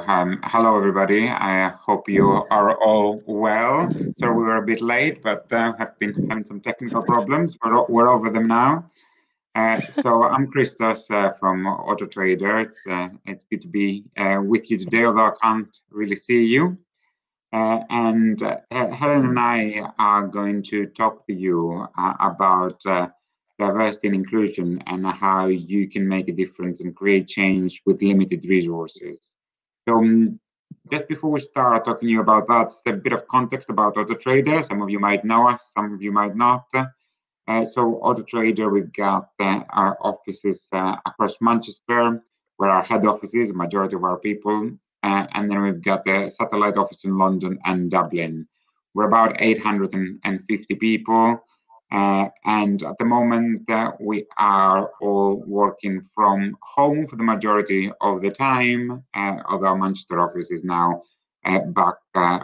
Hello everybody. I hope you are all well. Sorry we were a bit late, but have been having some technical problems. We're over them now. So I'm Christos from AutoTrader. It's good to be with you today, although I can't really see you. And Helen and I are going to talk to you about diversity and inclusion and how you can make a difference and create change with limited resources. So just before we start talking to you about that, a bit of context about AutoTrader. Some of you might know us, some of you might not. So AutoTrader, we've got our offices across Manchester, where our head office is, the majority of our people. And then we've got a satellite office in London and Dublin. We're about 850 people. And at the moment, we are all working from home for the majority of the time, although our Manchester office is now back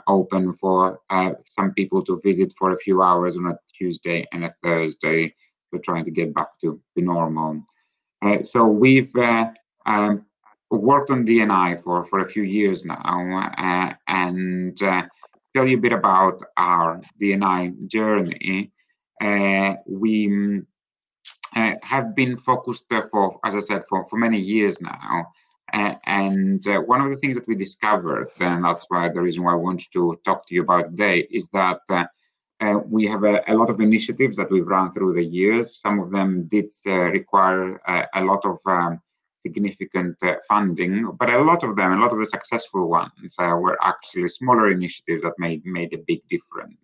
open for some people to visit for a few hours on a Tuesday and a Thursday. We're trying to get back to normal. So we've worked on D&I for a few years now, and tell you a bit about our D&I journey. We have been focused for, as I said, for many years now. And one of the things that we discovered, and that's why the reason why I wanted to talk to you about today, is that we have a lot of initiatives that we've run through the years. Some of them did require a lot of significant funding, but a lot of the successful ones were actually smaller initiatives that made a big difference.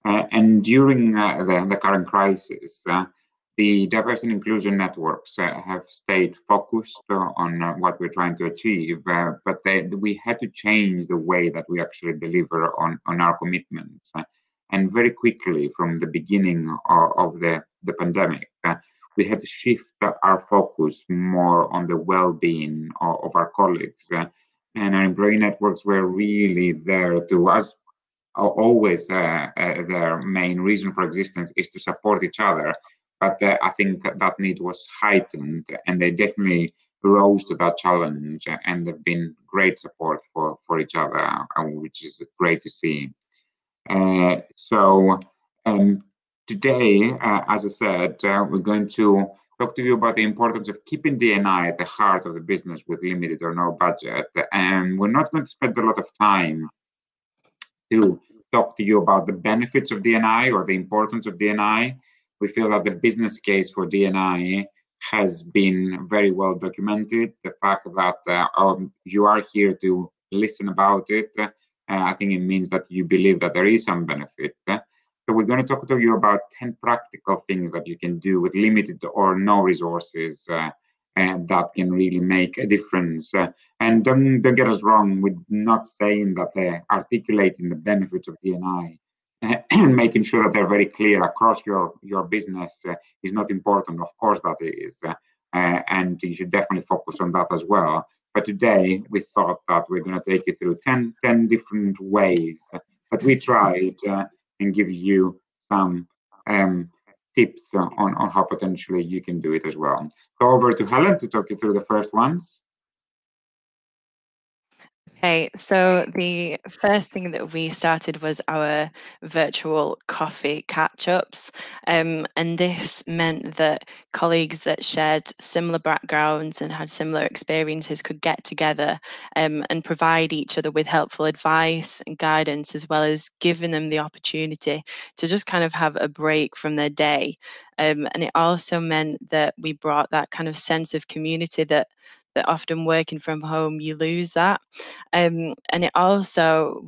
And during the current crisis, the diversity and inclusion networks have stayed focused on what we're trying to achieve, but we had to change the way that we actually deliver on our commitments. And very quickly, from the beginning of the pandemic, we had to shift our focus more on the well-being of our colleagues. And our employee networks were really there to us. Always their main reason for existence is to support each other. But I think that need was heightened, and they definitely rose to that challenge, and they've been great support for each other, which is great to see. So today, as I said, we're going to talk to you about the importance of keeping D&I at the heart of the business with limited or no budget. And we're not going to spend a lot of time to talk to you about the benefits of D&I or the importance of D&I. We feel that the business case for D&I has been very well documented. The fact that you are here to listen about it, I think it means that you believe that there is some benefit. So we're going to talk to you about 10 practical things that you can do with limited or no resources and that can really make a difference. And don't get us wrong, we're not saying that articulating the benefits of D&I and making sure that they're very clear across your business is not important. Of course that is. And you should definitely focus on that as well. But today we thought that we're going to take you through 10 different ways that we tried and give you some tips on how potentially you can do it as well. So over to Helen to talk you through the first ones. Okay, so the first thing that we started was our virtual coffee catch-ups, and this meant that colleagues that shared similar backgrounds and had similar experiences could get together and provide each other with helpful advice and guidance, as well as giving them the opportunity to just kind of have a break from their day. And it also meant that we brought that kind of sense of community that often working from home you lose that, and it also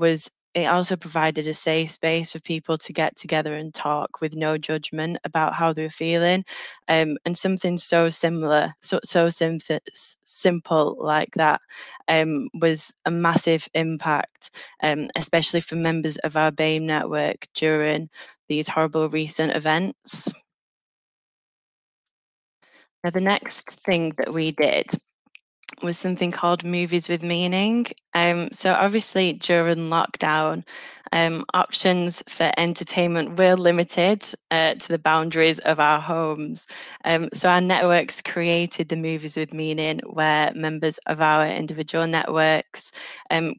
provided a safe space for people to get together and talk with no judgment about how they're feeling, and something so similar, so simple like that was a massive impact, especially for members of our BAME network during these horrible recent events. Now, the next thing that we did was something called Movies with Meaning. So obviously during lockdown, options for entertainment were limited to the boundaries of our homes. So our networks created the Movies with Meaning, where members of our individual networks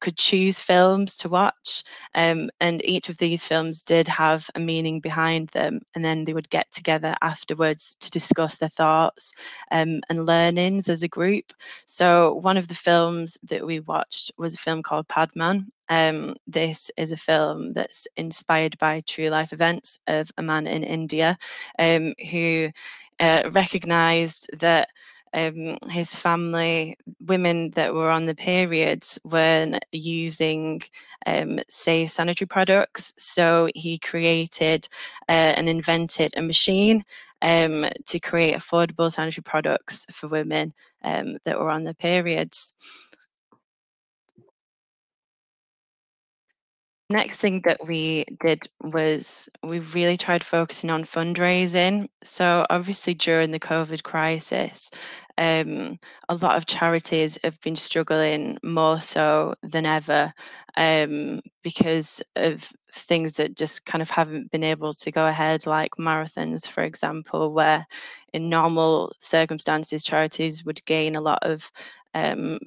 could choose films to watch. And each of these films did have a meaning behind them. And then they would get together afterwards to discuss their thoughts and learnings as a group. So one of the films that we watched was a film called Padman. This is a film that's inspired by true life events of a man in India who recognized that his family, women that were on the periods, weren't using safe sanitary products. So he created and invented a machine to create affordable sanitary products for women that were on their periods. Next thing that we did was we really tried focusing on fundraising. So obviously during the COVID crisis, a lot of charities have been struggling more so than ever because of things that just kind of haven't been able to go ahead, like marathons, for example, where in normal circumstances, charities would gain a lot of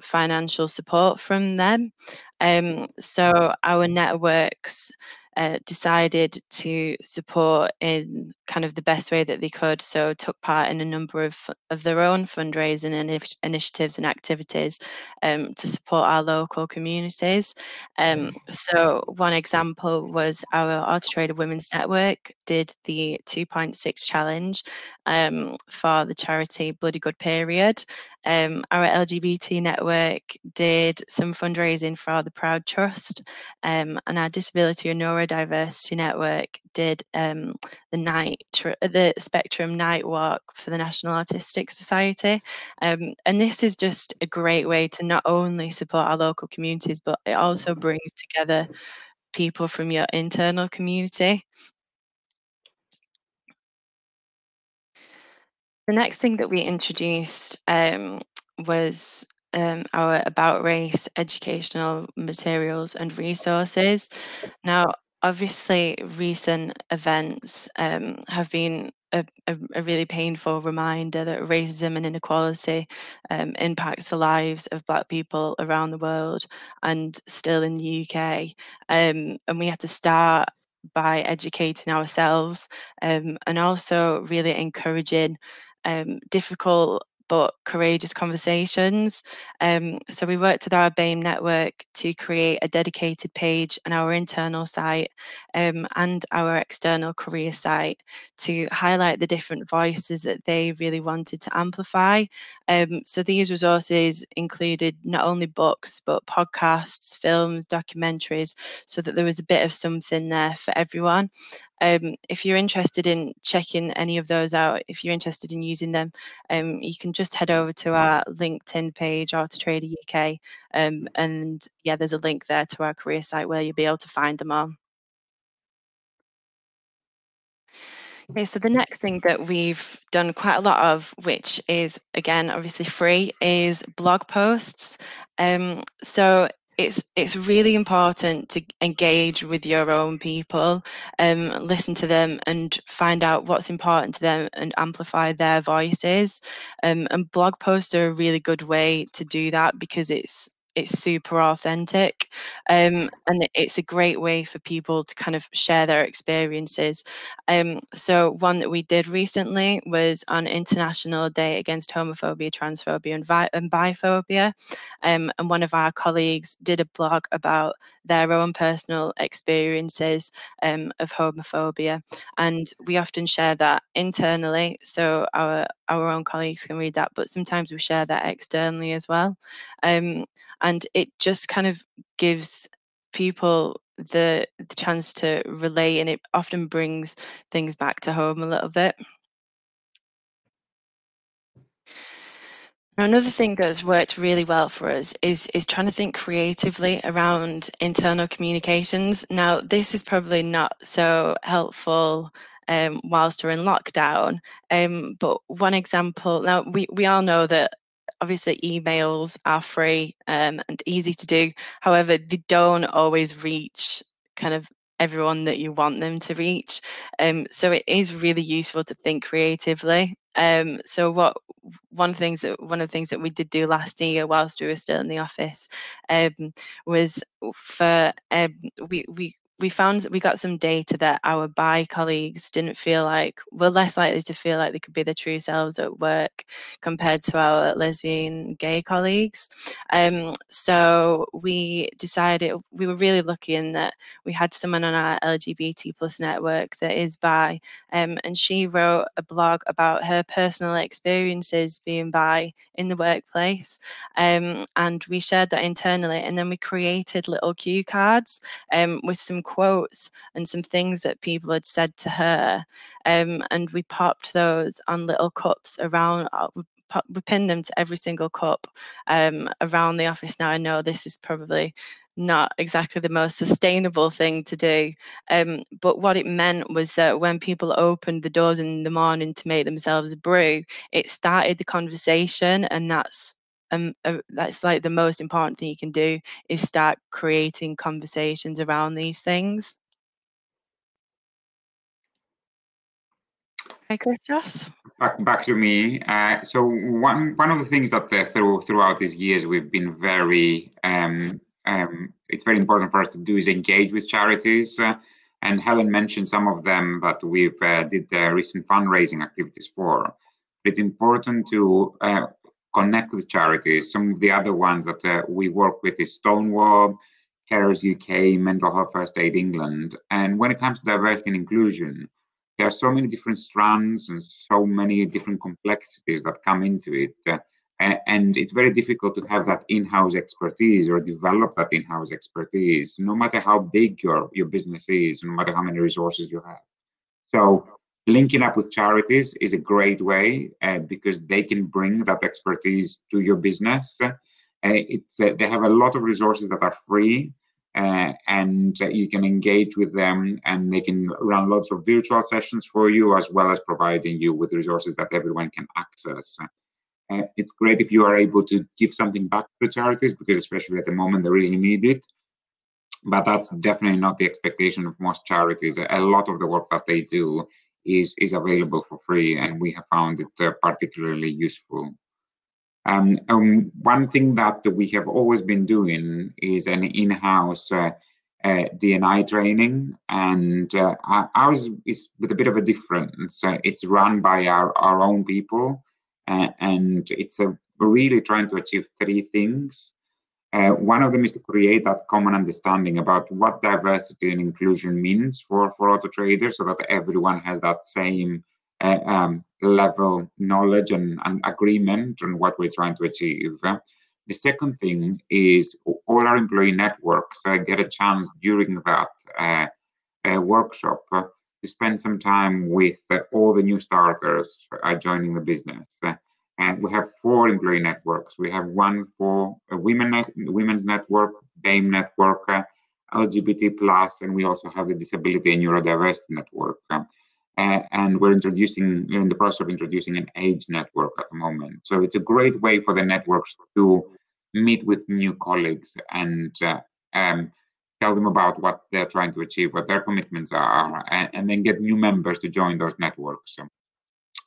financial support from them. So our networks decided to support in kind of the best way that they could. So took part in a number of their own fundraising initiatives and activities to support our local communities. So one example was our Auto Trader Women's Network did the 2.6 challenge for the charity Bloody Good Period. Our LGBT network did some fundraising for the Proud Trust, and our Disability and Neurodiversity network did the Spectrum Night Walk for the National Autistic Society. And this is just a great way to not only support our local communities, but it also brings together people from your internal community. The next thing that we introduced was our About Race educational materials and resources. Now, obviously, recent events have been a really painful reminder that racism and inequality impacts the lives of Black people around the world and still in the UK. And we have to start by educating ourselves and also really encouraging difficult but courageous conversations. So we worked with our BAME network to create a dedicated page on our internal site and our external career site to highlight the different voices that they really wanted to amplify. So these resources included not only books, but podcasts, films, documentaries, so that there was a bit of something there for everyone. If you're interested in checking any of those out, if you're interested in using them, you can just head over to our LinkedIn page, Auto Trader UK, and yeah, there's a link there to our career site where you'll be able to find them all. Okay, so the next thing that we've done quite a lot of, which is again obviously free, is blog posts. So it's really important to engage with your own people, listen to them and find out what's important to them and amplify their voices. And blog posts are a really good way to do that because it's super authentic, and it's a great way for people to kind of share their experiences. So one that we did recently was on International Day Against Homophobia, Transphobia and Biphobia. And one of our colleagues did a blog about their own personal experiences of homophobia. And we often share that internally, so our own colleagues can read that, but sometimes we share that externally as well. And it just kind of gives people the chance to relate, and it often brings things back to home a little bit. Now, another thing that's worked really well for us is trying to think creatively around internal communications. Now, this is probably not so helpful whilst we're in lockdown, but one example, now we all know that obviously emails are free and easy to do. However, they don't always reach kind of everyone that you want them to reach. So it is really useful to think creatively. So one of the things that we did do last year whilst we were still in the office was for we found we got some data that our bi colleagues were less likely to feel like they could be their true selves at work compared to our lesbian gay colleagues. So we decided we were really lucky in that we had someone on our LGBT plus network that is bi, and she wrote a blog about her personal experiences being bi in the workplace, and we shared that internally, and then we created little cue cards with some quotes and some things that people had said to her, and we popped those on little cups around. We pinned them to every single cup around the office. Now I know this is probably not exactly the most sustainable thing to do, but what it meant was that when people opened the doors in the morning to make themselves a brew, it started the conversation, and that's like the most important thing you can do, is start creating conversations around these things. Hi, Christos. Back to me. So one of the things that throughout these years we've been very it's very important for us to do is engage with charities. And Helen mentioned some of them that we've did recent fundraising activities for. It's important to connect with charities. Some of the other ones that we work with is Stonewall, Carers UK, Mental Health First Aid England. And when it comes to diversity and inclusion, there are so many different strands and so many different complexities that come into it. And it's very difficult to have that in-house expertise or develop that in-house expertise, no matter how big your business is, no matter how many resources you have. So linking up with charities is a great way because they can bring that expertise to your business. They have a lot of resources that are free. And you can engage with them, and they can run lots of virtual sessions for you, as well as providing you with resources that everyone can access. It's great if you are able to give something back to the charities, because especially at the moment they really need it. But that's definitely not the expectation of most charities. A lot of the work that they do is available for free, and we have found it particularly useful. One thing that we have always been doing is an in-house D&I training, and ours is with a bit of a difference. It's run by our own people, and it's really trying to achieve three things. One of them is to create that common understanding about what diversity and inclusion means for auto traders, so that everyone has that same level knowledge and agreement on what we're trying to achieve. The second thing is all our employee networks get a chance during that workshop to spend some time with all the new starters joining the business. And we have 4 employee networks. We have one for a women's network, BAME network, LGBT plus, and we also have the disability and neurodiversity network. And we're in the process of introducing an age network at the moment. So it's a great way for the networks to meet with new colleagues and tell them about what they're trying to achieve, what their commitments are, and then get new members to join those networks.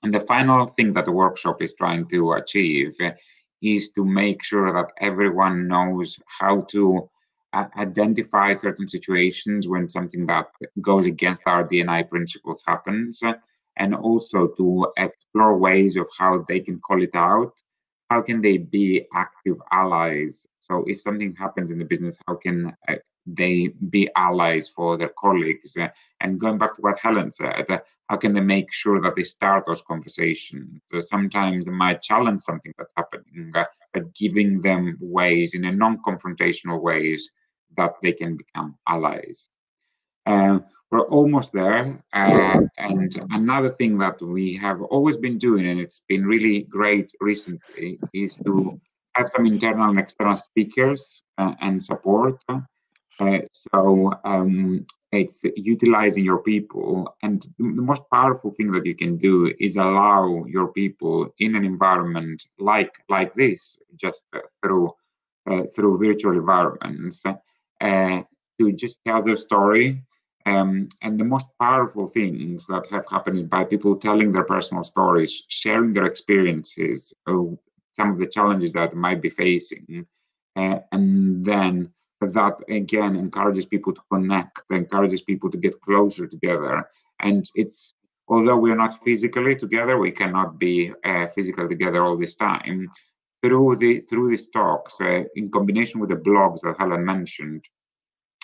And the final thing that the workshop is trying to achieve is to make sure that everyone knows how to identify certain situations when something that goes against our D&I principles happens, and also to explore ways of how they can call it out. How can they be active allies? So if something happens in the business, how can they be allies for their colleagues? And going back to what Helen said, how can they make sure that they start those conversations? So sometimes they might challenge something that's happening, but giving them ways, in a non-confrontational ways, that they can become allies. We're almost there. And another thing that we have always been doing, and it's been really great recently, is to have some internal and external speakers and support. So it's utilizing your people. And the most powerful thing that you can do is allow your people in an environment like this, just through virtual environments, to just tell their story, And the most powerful things that have happened is by people telling their personal stories, sharing their experiences, some of the challenges that might be facing, and then that again encourages people to connect, encourages people to get closer together. And it's, although we're not physically together, we cannot be physically together all this time. Through these talks, in combination with the blogs that Helen mentioned,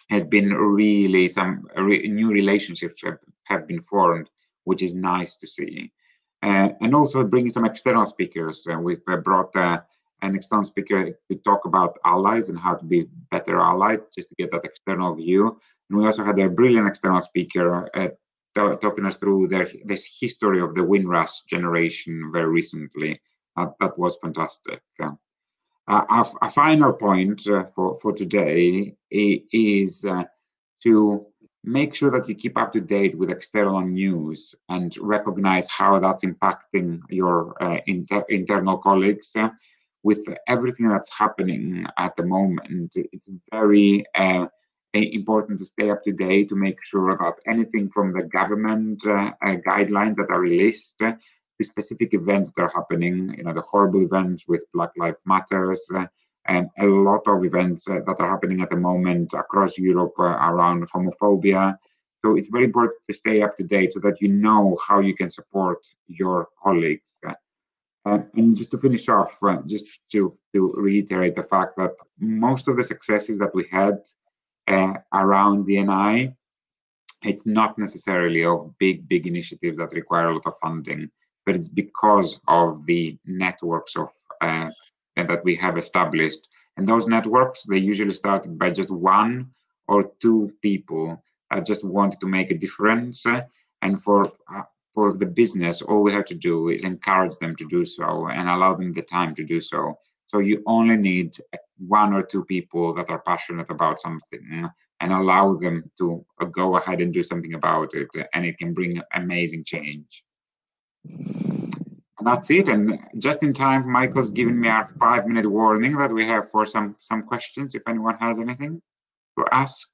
has been really some new relationships have been formed, which is nice to see. And also bringing some external speakers. We've brought an external speaker to talk about allies and how to be better allies, just to get that external view. And we also had a brilliant external speaker talking us through this history of the Windrush generation very recently. That was fantastic. A final point for today is to make sure that you keep up to date with external news and recognize how that's impacting your internal colleagues. With everything that's happening at the moment, it's very important to stay up to date, to make sure that anything from the government guidelines that are released, the specific events that are happening, the horrible events with Black Lives Matters, and a lot of events that are happening at the moment across Europe around homophobia. So it's very important to stay up to date so that you know how you can support your colleagues. And just to finish off, just to reiterate the fact that most of the successes that we had around DNI, it's not necessarily of big initiatives that require a lot of funding, but it's because of the networks of that we have established. And those networks, they usually started by just one or two people that just wanted to make a difference. And for the business, all we have to do is encourage them to do so and allow them the time to do so. So you only need one or two people that are passionate about something and allow them to go ahead and do something about it, and it can bring amazing change. And that's it. And just in time, Michael's given me our 5-minute warning that we have for some questions, if anyone has anything to ask.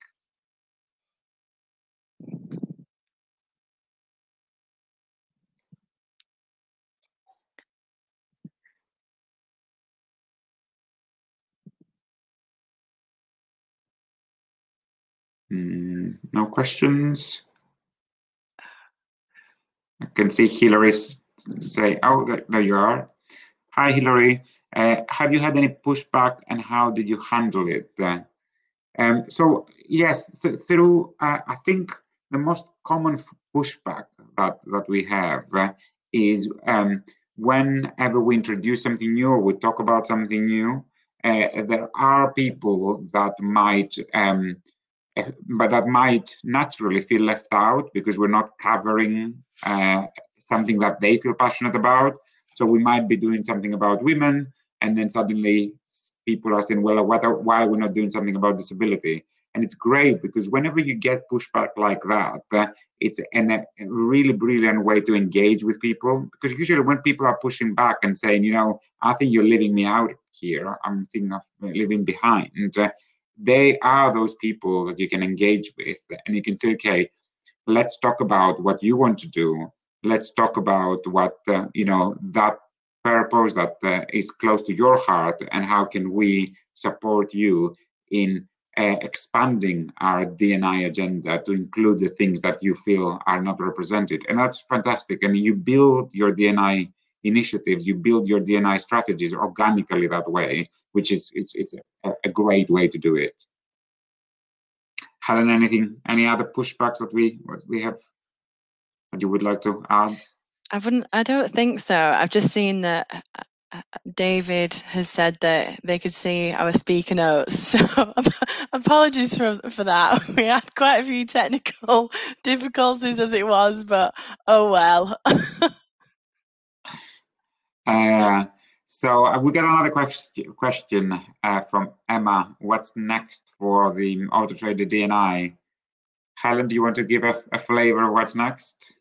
No questions. I can see Hillary say, oh, there you are. Hi, Hillary. Have you had any pushback and how did you handle it? So yes, through I think the most common pushback that we have is whenever we introduce something new or we talk about something new, there are people that might but that might naturally feel left out because we're not covering something that they feel passionate about. So we might be doing something about women, and then suddenly people are saying, well, why are we not doing something about disability? And it's great because whenever you get pushback like that, it's a really brilliant way to engage with people. Because usually when people are pushing back and saying, I think you're leaving me out here, I'm thinking of leaving behind, they are those people that you can engage with, and you can say, okay, let's talk about what you want to do. Let's talk about what, that purpose that is close to your heart, and how can we support you in expanding our DNI agenda to include the things that you feel are not represented. And that's fantastic. And you build your DNI initiatives, you build your DNI strategies organically that way, which is it's a great way to do it. Helen, any other pushbacks that we have that you would like to add? I don't think so. I've just seen that David has said that they could see our speaker notes. So apologies for that. We had quite a few technical difficulties as it was, but oh well. So we got another question from Emma. What's next for the Autotrader DNI? Helen, do you want to give a flavor of what's next?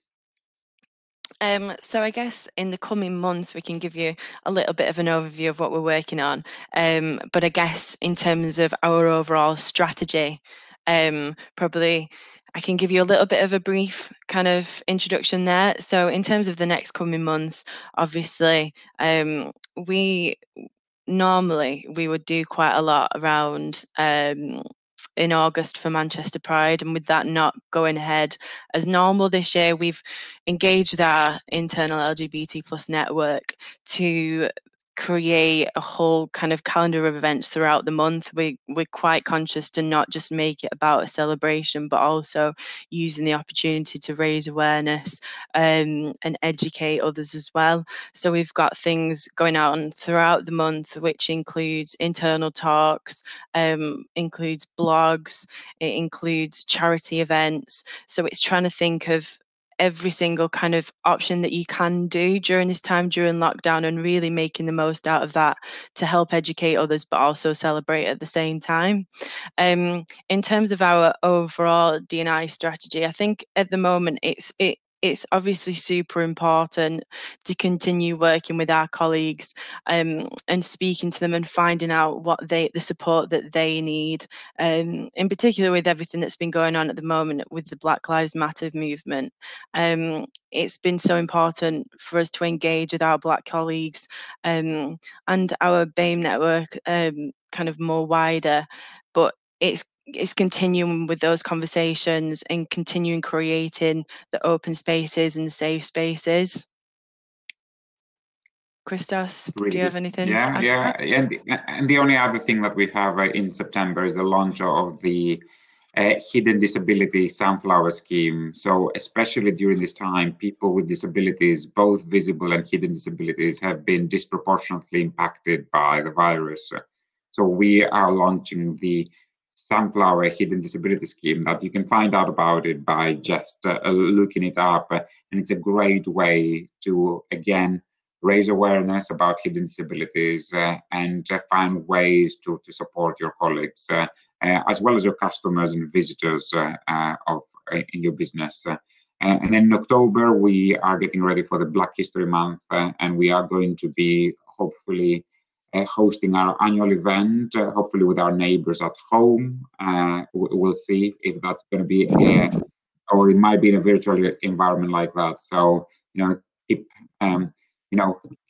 So I guess in the coming months we can give you a little bit of an overview of what we're working on. But I guess in terms of our overall strategy, probably I can give you a little bit of a brief kind of introduction there. So in terms of the next coming months, obviously, we would do quite a lot around in August for Manchester Pride, and with that not going ahead as normal this year, we've engaged our internal LGBT plus network to create a whole kind of calendar of events throughout the month. We're quite conscious to not just make it about a celebration, but also using the opportunity to raise awareness and educate others as well. So we've got things going on throughout the month, which includes internal talks, includes blogs, it includes charity events. So it's trying to think of every single kind of option that you can do during this time during lockdown, and really making the most out of that to help educate others but also celebrate at the same time. In terms of our overall D&I strategy, I think at the moment it's obviously super important to continue working with our colleagues and speaking to them and finding out what the support that they need, in particular with everything that's been going on at the moment with the Black Lives Matter movement. It's been so important for us to engage with our Black colleagues and our BAME network kind of more wider, but it's continuing with those conversations and continuing creating the open spaces and the safe spaces. Christos, Really do you have good. anything to Yeah, add yeah, to that? and the only other thing that we have in September is the launch of the Hidden Disability Sunflower Scheme. So especially during this time, people with disabilities, both visible and hidden disabilities, have been disproportionately impacted by the virus. So we are launching the Sunflower Hidden Disability Scheme that you can find out about it by just looking it up. And it's a great way to, again, raise awareness about hidden disabilities and find ways to support your colleagues, as well as your customers and visitors in your business. And then in October, we are getting ready for the Black History Month, and we are going to be hopefully hosting our annual event, hopefully with our neighbors at home. We'll see if that's going to be, or it might be in a virtual environment like that. So, keep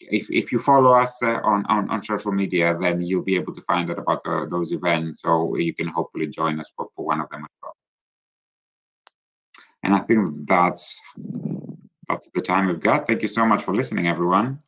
if you follow us on social media, then you'll be able to find out about those events, so you can hopefully join us for one of them as well. And I think that's the time we've got. Thank you so much for listening, everyone.